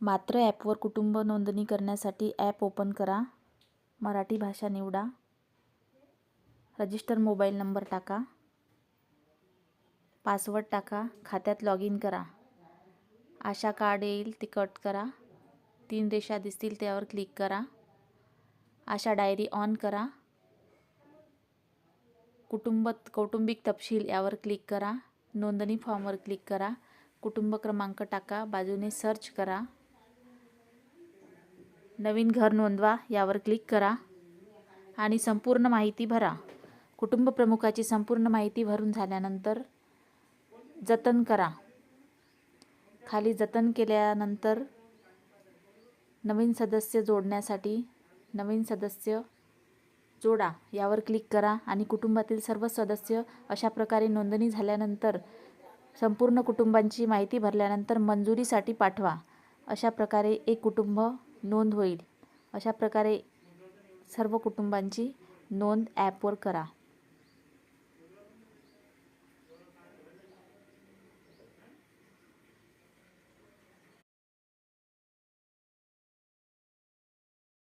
मात्र ॲपवर कुटुंब नोंदणी करण्यासाठी ॲप ओपन करा, मराठी भाषा निवडा, रजिस्टर मोबाईल नंबर टाका, पासवर्ड टाका, खात्यात लॉग इन करा. आशा कार्ड येईल ते कट करा. 3 रेषा दिसतील त्यावर क्लिक करा. आशा डायरी ऑन करा. कौटुंबिक तपशील यावर क्लिक करा. नोंदणी फॉर्मवर क्लिक करा. कुटुंब क्रमांक टाका. बाजूने सर्च करा. नवीन घर नोंदवा यावर क्लिक करा आणि संपूर्ण माहिती भरा. कुटुंब प्रमुखाची संपूर्ण माहिती भरून झाल्यानंतर जतन करा. खाली जतन केल्यानंतर नवीन सदस्य जोडण्यासाठी नवीन सदस्य जोडा यावर क्लिक करा आणि कुटुंबातील सर्व सदस्य अशा प्रकारे नोंदणी झाल्यानंतर संपूर्ण कुटुंबांची माहिती भरल्यानंतर मंजुरीसाठी पाठवा. अशा प्रकारे एक कुटुंब नोंद होईल. अशा प्रकारे सर्व कुटुंबांची नोंद ॲपवर करा.